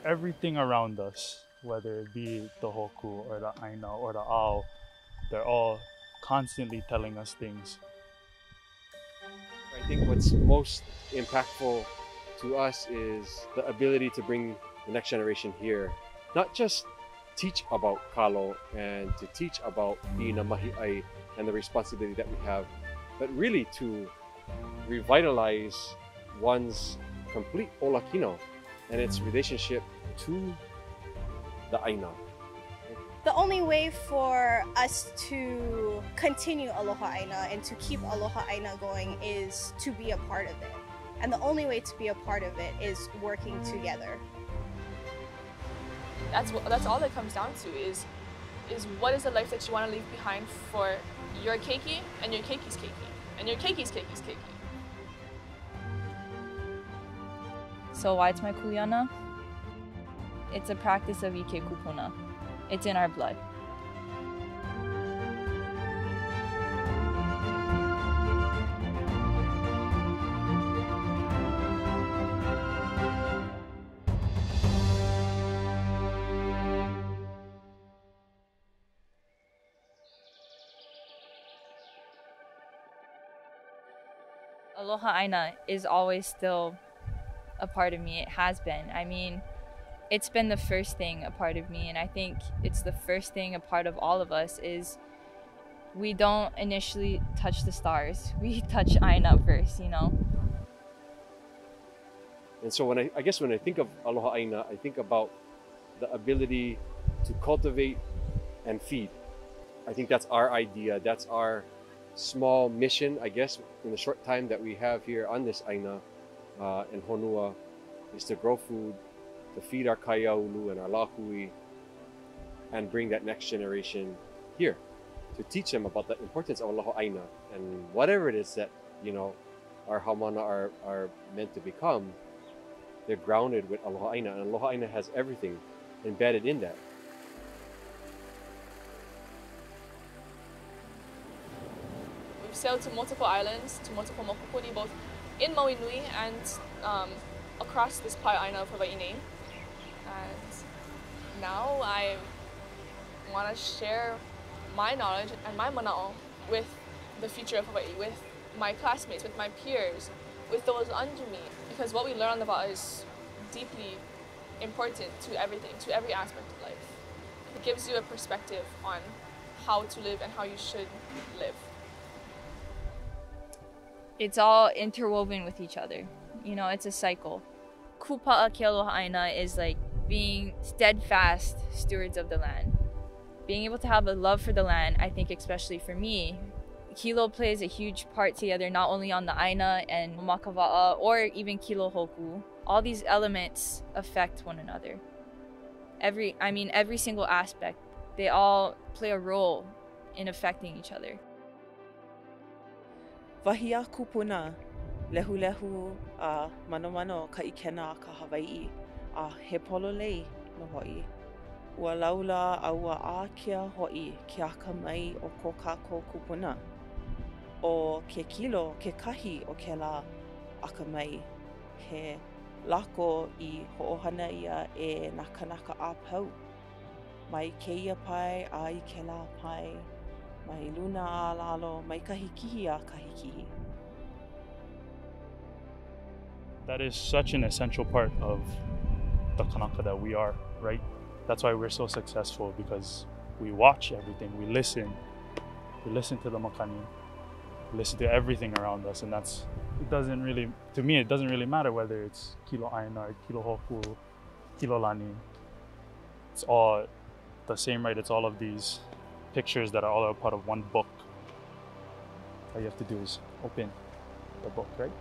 everything around us, whether it be the hoku or the ʻāina or the ʻao, they're all constantly telling us things. I think what's most impactful to us is the ability to bring the next generation here, not just teach about kalo and to teach about ʻāina mahiʻai and the responsibility that we have, but really to revitalize one's complete olakino and its relationship to the ʻāina. The only way for us to continue Aloha ʻāina and to keep Aloha ʻāina going is to be a part of it. And the only way to be a part of it is working together. That's all it comes down to is what is the life that you want to leave behind for your keiki and your keiki's keiki and your keiki's keiki's keiki. So why it's my kuleana? It's a practice of ike kupuna. It's in our blood. Aloha ʻāina is always still a part of me. It has been. I mean, it's been the first thing a part of me, and I think it's the first thing a part of all of us is we don't initially touch the stars. We touch ʻāina first, you know? And so I guess when I think of Aloha ʻāina, I think about the ability to cultivate and feed. I think that's our idea. That's our small mission, I guess, in the short time that we have here on this ʻāina in Honua, is to grow food, to feed our kaiaulu and our lahui, and bring that next generation here, to teach them about the importance of Aloha ʻāina and whatever it is that, you know, our haumana are meant to become. They're grounded with Aloha ʻāina, and Aloha ʻāina has everything embedded in that. We've sailed to multiple islands, to multiple mokupuni, both in Maui Nui and across this pae ʻāina of Hawaii. And now I want to share my knowledge and my mana'o with the future of Hawaii, with my classmates, with my peers, with those under me. Because what we learn on the pae is deeply important to everything, to every aspect of life. It gives you a perspective on how to live and how you should live. It's all interwoven with each other. You know, it's a cycle. Kūpaʻa Ke Aloha is like being steadfast stewards of the land. Being able to have a love for the land, I think especially for me, kilo plays a huge part together, not only on the ʻāina and makava'a or even kilo hoku. All these elements affect one another. Every single aspect, they all play a role in affecting each other. Wahia kupuna, lehu a mano ka ikena ka Hawaii a he pololei no hoi. Ua laula a ua a kia hoi ke aka mai o ko kākou kupuna. O ke kilo ke kahi o ke la aka mai he lako I ho'ohana ia e nakanaka a pau. Mai keia pai a I ke la pai. Mai luna a lalo, mai kahi kihi a kahi kihi. That is such an essential part of the kanaka that we are, right? That's why we're so successful, because we watch everything, we listen to the makani, we listen to everything around us, and it doesn't really matter whether it's kilo ʻāina or kilo hoku, kilo lani. It's all the same, right? It's all of these pictures that are all a part of one book. All you have to do is open the book, right?